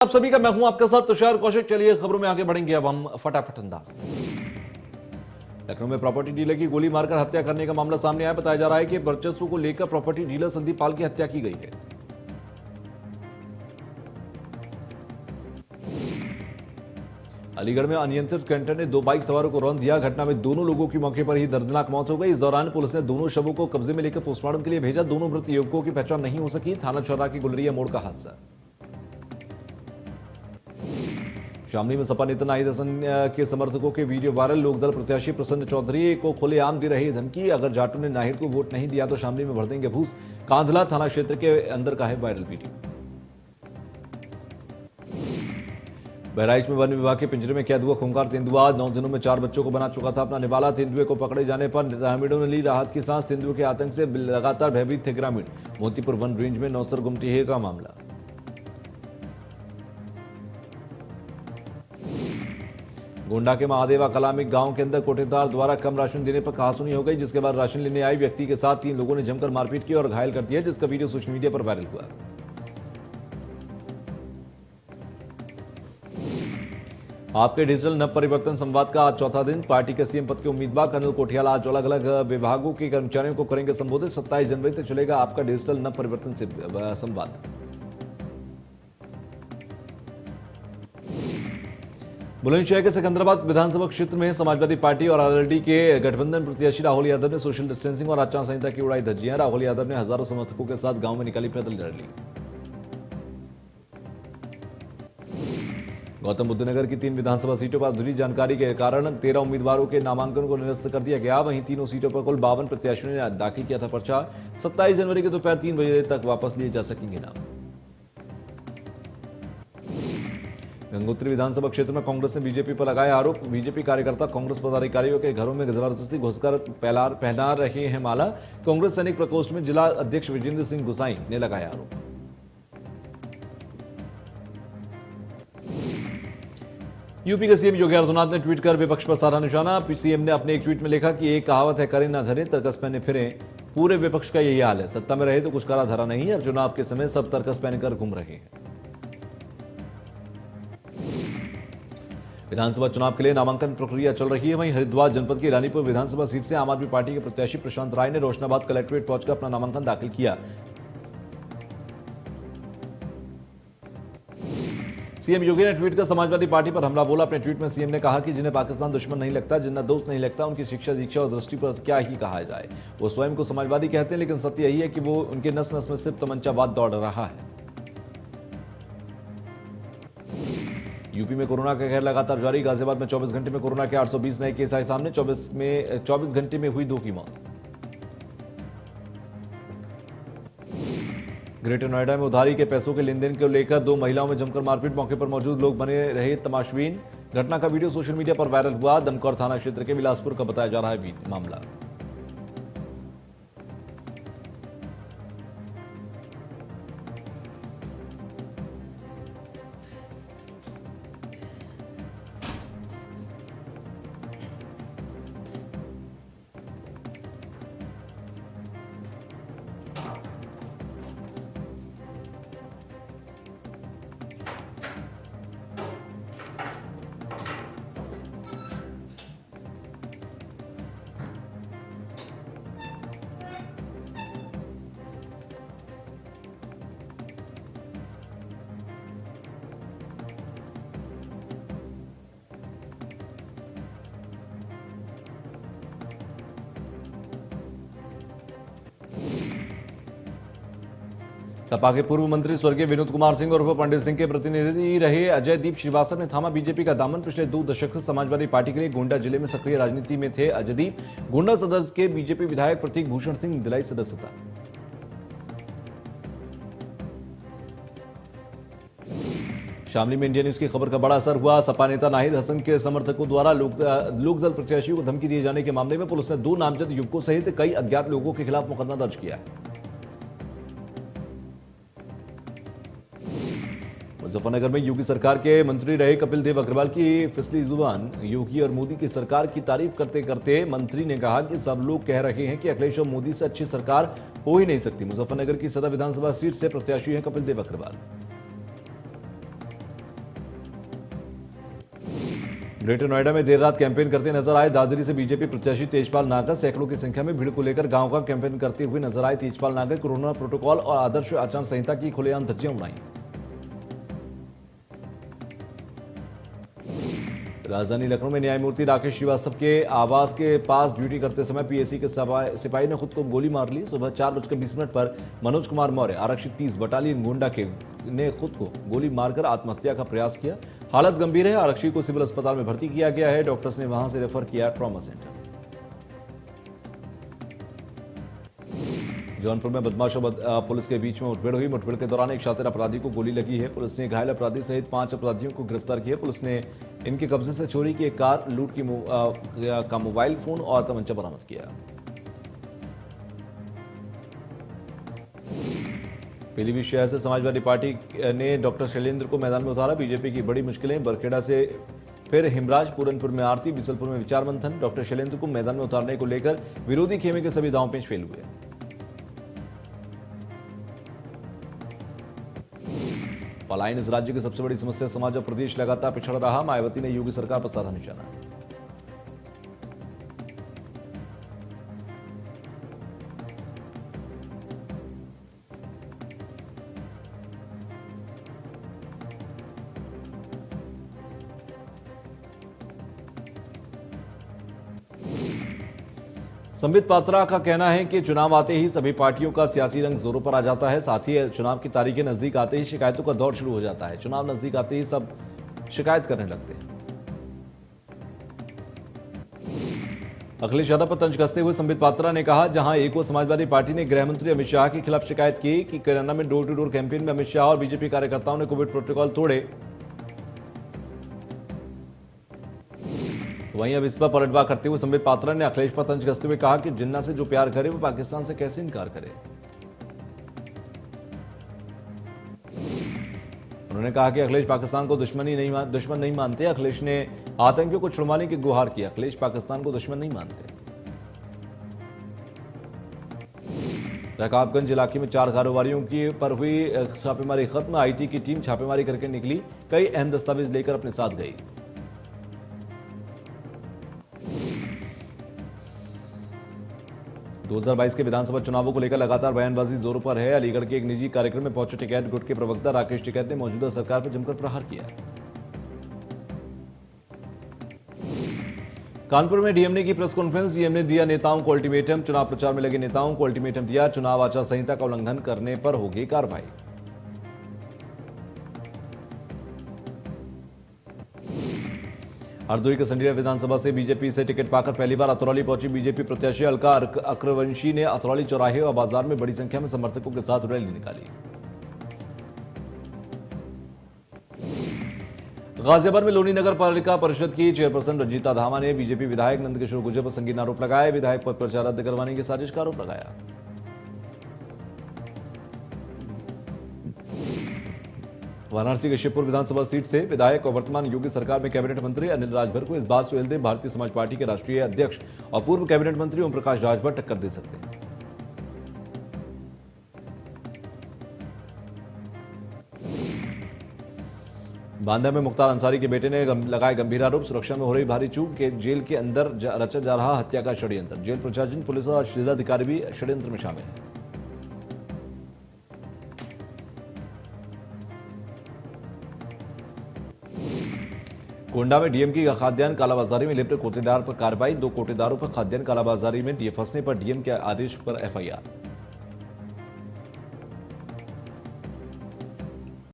आप सभी का मैं हूं आपके साथ तुषार कौशिक। चलिए खबरों में आगे बढ़ेंगे अब हम फटाफट अंदाज। लखनऊ में प्रॉपर्टी डीलर की गोली मारकर हत्या करने का मामला सामने आया। बताया जा रहा है कि वर्चस्व को लेकर प्रॉपर्टी डीलर संदीप पाल की हत्या की गई है। अलीगढ़ में अनियंत्रित कैंटर ने दो बाइक सवारों को रौंद दिया। घटना में दोनों लोगों की मौके पर ही दर्दनाक मौत हो गई। इस दौरान पुलिस ने दोनों शवों को कब्जे में लेकर पोस्टमार्टम के लिए भेजा। दोनों मृत युवकों की पहचान नहीं हो सकी। थाना चौराहा की गुलरिया मोड़ का हादसा। शामली में सपा नेता नाहिद हसन के समर्थकों के वीडियो वायरल। लोकदल प्रत्याशी प्रसन्न चौधरी को खुलेआम दे रही धमकी। अगर जाटू ने नाहिद को वोट नहीं दिया तो शामली में भर देंगे भूस। कांधला थाना क्षेत्र के अंदर का है वायरल वीडियो। बहराइच में वन विभाग के पिंजरे में कैद हुआ खूंखार तेंदुआ। 9 दिनों में 4 बच्चों को बना चुका था अपना निवाला। तेंदुए को पकड़े जाने पर ग्रामीणों ने ली राहत की सांस। तेंदुए के आतंक से लगातार भयभीत थे ग्रामीण। मोतीपुर वन रेंज में नौसर गुमटी का मामला। गोंडा के महादेवा कलामिक गांव के अंदर कोटेदार द्वारा कम राशन देने पर कहासुनी हो गई, जिसके बाद राशन लेने आए व्यक्ति के साथ 3 लोगों ने जमकर मारपीट की और घायल कर दिया, जिसका वीडियो सोशल मीडिया पर वायरल हुआ। आपके डिजिटल नव परिवर्तन संवाद का आज चौथा दिन। पार्टी के सीएम पद के उम्मीदवार कर्नल कोठियाल आज अलग अलग विभागों के कर्मचारियों को करेंगे संबोधित। 27 जनवरी तक चलेगा आपका डिजिटल नव परिवर्तन संवाद। बुलंदशहर के सिकंदराबाद विधानसभा क्षेत्र में समाजवादी पार्टी और आरएलडी के गठबंधन प्रत्याशी राहुल यादव ने सोशल डिस्टेंसिंग और आचार संहिता की उड़ाई धज्जियां। राहुल यादव ने हजारों समर्थकों के साथ गांव में निकाली पैदल रैली। गौतम बुद्ध नगर की 3 विधानसभा सीटों पर अधूरी जानकारी के कारण 13 उम्मीदवारों के नामांकन को निरस्त कर दिया गया। वहीं तीनों सीटों पर कुल 52 प्रत्याशियों ने दाखिल किया था पर्चा। 27 जनवरी के दोपहर 3 बजे तक वापस लिए जा सकेंगे नाम। गंगोत्री विधानसभा क्षेत्र में कांग्रेस ने बीजेपी पर लगाया आरोप। बीजेपी कार्यकर्ता कांग्रेस पदाधिकारियों के घरों में जबरदस्ती घुसकर पहना रहे हैं माला। कांग्रेस सैनिक प्रकोष्ठ में जिला अध्यक्ष विजेंद्र सिंह गुसाई ने लगाया आरोप। यूपी के सीएम योगी आदित्यनाथ ने ट्वीट कर विपक्ष पर साधा निशाना। सीएम ने अपने एक ट्वीट में लिखा कि एक कहावत है, करे ना धरे तर्कस पहने फिरे। पूरे विपक्ष का यही हाल है, सत्ता में रहे तो कुछ करा धरा नहीं और चुनाव के समय सब तर्कस पहनकर घूम रहे हैं। विधानसभा चुनाव के लिए नामांकन प्रक्रिया चल रही है। वहीं हरिद्वार जनपद की रानीपुर विधानसभा सीट से आम आदमी पार्टी के प्रत्याशी प्रशांत राय ने रोशनाबाद कलेक्ट्रेट पहुंचकर अपना नामांकन दाखिल किया। सीएम योगी ने ट्वीट कर समाजवादी पार्टी पर हमला बोला। अपने ट्वीट में सीएम ने कहा कि जिन्हें पाकिस्तान दुश्मन नहीं लगता, जिन्हें दोस्त नहीं लगता, उनकी शिक्षा दीक्षा और दृष्टि पर क्या ही कहा जाए। वो स्वयं को समाजवादी कहते हैं, लेकिन सत्य यही है कि वो उनके नस नस में सिर्फ तमंचावाद दौड़ रहा है। यूपी में कोरोना का कहर लगातार जारी। गाजियाबाद में 24 घंटे में कोरोना के 820 नए केस आए सामने। 24 घंटे में हुई 2 की मौत। ग्रेटर नोएडा में उधारी के पैसों के लेन देन को लेकर 2 महिलाओं में जमकर मारपीट। मौके पर मौजूद लोग बने रहे तमाशबीन। घटना का वीडियो सोशल मीडिया पर वायरल हुआ। दमकौर थाना क्षेत्र के बिलासपुर का बताया जा रहा है मामला। सपा के पूर्व मंत्री स्वर्गीय विनोद कुमार सिंह और पंडित सिंह के प्रतिनिधि रहे अजय दीप श्रीवास्तव ने थामा बीजेपी का दामन। पिछले 2 दशक से समाजवादी पार्टी के लिए गोंडा जिले में सक्रिय राजनीति में थे अजय दीप। गोंडा सदर के बीजेपी विधायक प्रतीक भूषण सिंह दिलाई सदस्यता। शामली में इंडिया न्यूज की खबर का बड़ा असर हुआ। सपा नेता नाहिद हसन के समर्थकों द्वारा लोकदल प्रत्याशियों को धमकी दिए जाने के मामले में पुलिस ने 2 नामजद युवकों सहित कई अज्ञात लोगों के खिलाफ मुकदमा दर्ज किया है। मुजफ्फरनगर में योगी सरकार के मंत्री रहे कपिल देव अग्रवाल की फिसली जुबान। योगी और मोदी की सरकार की तारीफ करते करते मंत्री ने कहा कि सब लोग कह रहे हैं कि अखिलेश और मोदी से अच्छी सरकार हो ही नहीं सकती। मुजफ्फरनगर की सदर विधानसभा सीट से प्रत्याशी हैं कपिल देव अग्रवाल। ग्रेटर नोएडा में देर रात कैंपेन करते नजर आए दादरी से बीजेपी प्रत्याशी तेजपाल नागर। सैकड़ों की संख्या में भीड़ को लेकर गांव-गांव कैंपेन करते हुए नजर आए तेजपाल नागर। कोरोना प्रोटोकॉल और आदर्श आचार संहिता की खुलेआम धज्जियां उड़ाई। राजधानी लखनऊ में न्यायमूर्ति राकेश श्रीवास्तव के आवास के पास ड्यूटी करते समय पीएसी के सिपाही ने खुद को गोली मार ली। सुबह 4:20 पर मनोज कुमार मौर्य आरक्षित 30 बटालियन गोंडा के ने खुद को गोली मारकर आत्महत्या का प्रयास किया। हालत गंभीर है। आरक्षी को सिविल अस्पताल में भर्ती किया गया है। डॉक्टर्स ने वहां से रेफर किया ट्रॉमा सेंटर। जौनपुर में बदमाश और पुलिस के बीच में मुठभेड़ हुई। मुठभेड़ के दौरान एक शातिर अपराधी को गोली लगी है। पुलिस ने घायल अपराधी सहित 5 अपराधियों को गिरफ्तार किया। पुलिस ने इनके कब्जे से चोरी की एक कार, लूट का मोबाइल फोन और तमंचा बरामद किया। पीलीभीत शहर से समाजवादी पार्टी ने डॉक्टर शैलेंद्र को मैदान में उतारा। बीजेपी की बड़ी मुश्किलें। बरखेड़ा से फिर हिमराज, पूरनपुर में आरती, बीसलपुर में विचार मंथन। डॉक्टर शैलेंद्र को मैदान में उतारने को लेकर विरोधी खेमे के सभी दांव पेच फेल हुए। पलायन इस राज्य की सबसे बड़ी समस्या। समाज और प्रदेश लगातार पिछड़ रहा। मायावती ने योगी सरकार पर साधा निशाना। संबित पात्रा का कहना है कि चुनाव आते ही सभी पार्टियों का सियासी रंग जोरों पर आ जाता है। साथ ही चुनाव की तारीखें नजदीक आते ही शिकायतों का दौर शुरू हो जाता है। चुनाव नजदीक आते ही सब शिकायत करने लगते हैं। अखिलेश यादव पर तंज कसते हुए संबित पात्रा ने कहा, जहां एक ओर समाजवादी पार्टी ने गृह मंत्री अमित शाह के खिलाफ शिकायत की कि कैराना में डोर टू डोर कैंपेन में अमित शाह और बीजेपी कार्यकर्ताओं ने कोविड प्रोटोकॉल तोड़े, वहीं अब इस पर पलटवार करते हुए संबित पात्रा ने अखिलेश पर तंज कसते हुए कहा कि जिन्ना से जो प्यार करे वो पाकिस्तान से कैसे इनकार करे। उन्होंने कहा कि अखिलेश पाकिस्तान को दुश्मन नहीं मानते। अखिलेश ने आतंकियों को छुड़वाने की गुहार की। अखिलेश पाकिस्तान को दुश्मन नहीं मानते। रकाबगंज इलाके में 4 कारोबारियों की पर हुई छापेमारी खत्म। आईटी की टीम छापेमारी करके निकली। कई अहम दस्तावेज लेकर अपने साथ गई। दो 2022 के विधानसभा चुनावों को लेकर लगातार बयानबाजी जोरों पर है। अलीगढ़ के एक निजी कार्यक्रम में पहुंचे टिकैत गुट के प्रवक्ता राकेश टिकैत ने मौजूदा सरकार पर जमकर प्रहार किया। कानपुर में डीएम ने की प्रेस कॉन्फ्रेंस। डीएम ने दिया नेताओं को अल्टीमेटम। चुनाव प्रचार में लगे नेताओं को अल्टीमेटम दिया। चुनाव आचार संहिता का उल्लंघन करने पर होगी कार्रवाई। हरदोई के संडीला विधानसभा से बीजेपी से टिकट पाकर पहली बार अतरौली पहुंची बीजेपी प्रत्याशी अलका अक्रवंशी ने अतरौली चौराहे और बाजार में बड़ी संख्या में समर्थकों के साथ रैली निकाली। गाजियाबाद में लोनी नगर पालिका परिषद की चेयरपर्सन रंजीता धामा ने बीजेपी विधायक नंदकिशोर गुर्जर पर संगीन आरोप लगाए। विधायक पद प्रचार रद्द करवाने की साजिश का आरोप लगाया। वाराणसी के शिवपुर विधानसभा सीट से विधायक और वर्तमान योगी सरकार में कैबिनेट मंत्री अनिल राजभर को इस बात से उलझे भारतीय समाज पार्टी के राष्ट्रीय अध्यक्ष और पूर्व कैबिनेट मंत्री ओम प्रकाश राजभर टक्कर दे सकते हैं। बांदा में मुख्तार अंसारी के बेटे ने लगाए गंभीर आरोप। सुरक्षा में हो रही भारी चूक के जेल के अंदर रचा जा रहा हत्या का षड्यंत्र। जेल प्रशासन, पुलिस और जिलाधिकारी भी षड्यंत्र में शामिल हैं। गोंडा में डीएम की खाद्यान्न कालाबाजारी में लिप्त कोटेदार पर कार्रवाई। 2 कोटेदारों पर खाद्यान्न कालाबाजारी में फंसने पर डीएम के आदेश पर एफआईआर।